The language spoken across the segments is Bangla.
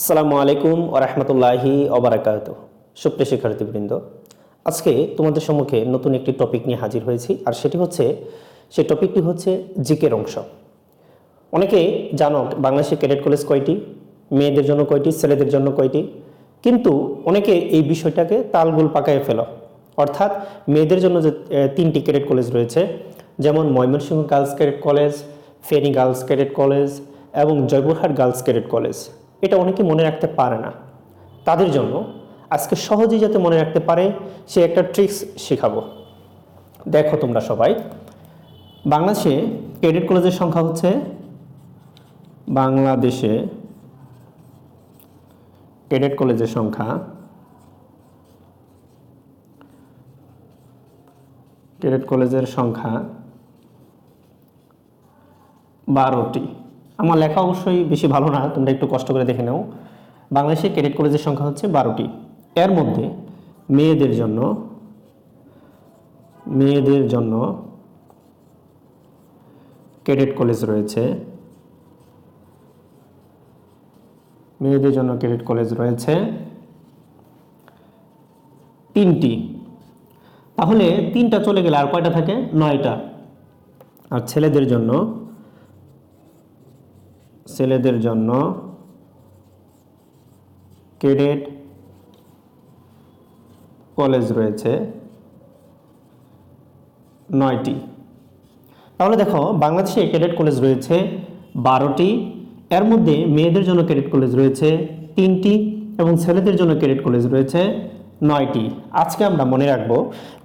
আসসালামু আলাইকুম ওয়া রাহমাতুল্লাহি ওয়া বারাকাতুহু। সুপ্রিয় শিক্ষার্থীবৃন্দ, আজকে তোমাদের সম্মুখে নতুন একটি টপিক নিয়ে হাজির হয়েছি, আর সেই টপিকটি হচ্ছে জিকের অংশ। অনেকে জানো বাংলাদেশে ক্যাডেট কলেজ কয়টি, মেয়েদের জন্য কয়টি, ছেলেদের জন্য কয়টি, কিন্তু অনেকে এই বিষয়টাকে তালগোল পাকায় ফেলো। অর্থাৎ মেয়েদের জন্য যে তিনটি ক্যাডেট কলেজ রয়েছে, যেমন Mymensingh girls cadet college, Feni girls cadet college এবং জয়পুরহাট গার্লস ক্যাডেট কলেজ, এটা অনেকে মনে রাখতে পারে না। তাদের জন্য আজকে সহজেই যাতে মনে রাখতে পারে সে একটা ট্রিক্স শেখাবো। দেখো তোমরা সবাই, বাংলাদেশে ক্যাডেট কলেজের সংখ্যা হচ্ছে, বাংলাদেশে ক্যাডেট কলেজের সংখ্যা ক্যাডেট কলেজের সংখ্যা 12টি। আমার লেখা অবশ্যই বেশি ভালো না, তোমরা একটু কষ্ট করে দেখে নাও। বাংলাদেশে ক্যাডেট কলেজের সংখ্যা হচ্ছে 12টি। এর মধ্যে মেয়েদের জন্য ক্যাডেট কলেজ রয়েছে, মেয়েদের জন্য ক্যাডেট কলেজ রয়েছে 3টি। তাহলে 3টা চলে গেলে আর কয়টা থাকে? 9টা। আর ছেলেদের জন্য ক্যাডেট কলেজ রয়েছে 9টি। তাহলে দেখো, বাংলাদেশে ক্যাডেট কলেজ রয়েছে 12টি, এর মধ্যে মেয়েদের জন্য ক্যাডেট কলেজ রয়েছে 3টি এবং ছেলেদের জন্য ক্যাডেট কলেজ রয়েছে 9টি। আজকে আমরা মনে রাখবো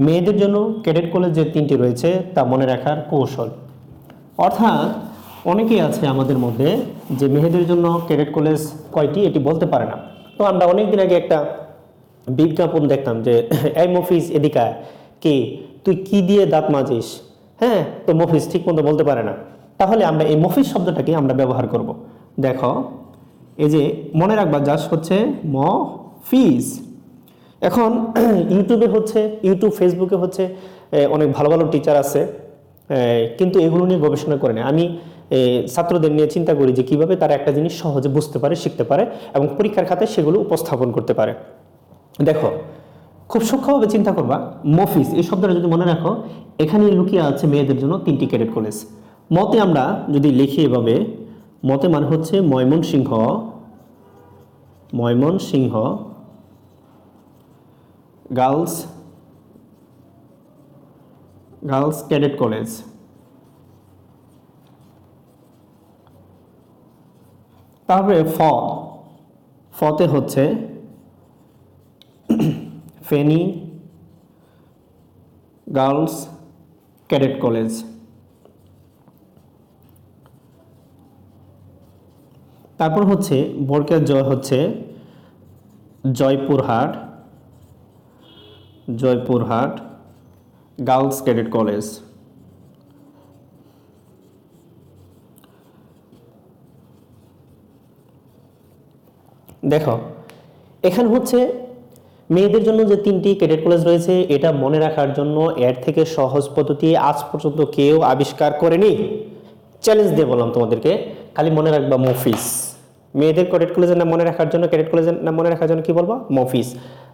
মেয়েদের জন্য ক্যাডেট কলেজ যে 3টি রয়েছে তা মনে রাখার কৌশল। অর্থাৎ অনেকেই আছে আমাদের মধ্যে যে মেয়েদের জন্য ক্যাডেট কলেজ কয়টি এটি বলতে পারে না। তো আমরা অনেকদিন আগে একটা বিজ্ঞাপন দেখতাম যে এই মফিজ এদিকে কি তুই কি দিয়ে দাঁত মাজিস, হ্যাঁ, তো মফিজ ঠিক মতো বলতে পারে না। তাহলে আমরা এই মফিজ শব্দটাকে আমরা ব্যবহার করব। দেখো, এই যে মনে রাখবা জাস্ট হচ্ছে মফিজ। এখন ইউটিউব ফেসবুকে হচ্ছে অনেক ভালো ভালো টিচার আছে, কিন্তু এগুলো নিয়ে গবেষণা করে না। আমি ছাত্রদের নিয়ে চিন্তা করি যে কিভাবে তারা একটা জিনিস সহজে বুঝতে পারে, শিখতে পারে এবং পরীক্ষার খাতায় সেগুলো উপস্থাপন করতে পারে। দেখো, খুব সূক্ষ্মভাবে চিন্তা করবা, মফিজ এই শব্দটা যদি মনে রাখো, এখানে লুকিয়ে আছে মেয়েদের জন্য 3টি ক্যাডেট কলেজ। মতে আমরা যদি লিখি এভাবে, মতে মানে হচ্ছে ময়মনসিংহ গার্লস ক্যাডেট কলেজ। তারপরে ফতে হচ্ছে ফেনী গার্লস ক্যাডেট কলেজ। তারপর হচ্ছে বরকের জয় হচ্ছে জয়পুরহাট গার্লস ক্যাডেট কলেজ। দেখো, এখানে হচ্ছে মেয়েদের জন্য যে 3টি ক্যাডেট কলেজ রয়েছে, এটা মনে রাখার জন্য এর থেকে সহজ পদ্ধতি আজ পর্যন্ত কেউ আবিষ্কার করেনি। চ্যালেঞ্জ দিয়ে বললাম তোমাদেরকে, খালি মনে রাখবা মফিজ। মেয়েদের ক্যাডেট কলেজের নাম মনে রাখার জন্য, ক্যাডেট কলেজের নাম মনে রাখার জন্য কি বলবা? মফিজ।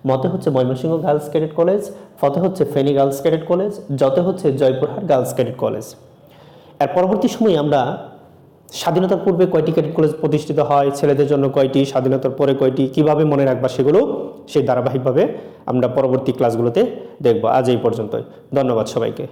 মতে হচ্ছে ময়মনসিংহ গার্লস ক্যাডেট কলেজ, ফতে হচ্ছে ফেনী গার্লস ক্যাডেট কলেজ, যতে হচ্ছে জয়পুরহাট গার্লস ক্যাডেট কলেজ। এর পরবর্তী সময়ে আমরা স্বাধীনতার পূর্বে কয়টি ক্যাডেট কলেজ প্রতিষ্ঠিত হয়, ছেলেদের জন্য কয়টি, স্বাধীনতার পরে কয়টি, কিভাবে মনে রাখবা সেগুলো সেই ধারাবাহিকভাবে আমরা পরবর্তী ক্লাসগুলোতে দেখব। আজ এই পর্যন্তই। ধন্যবাদ সবাইকে।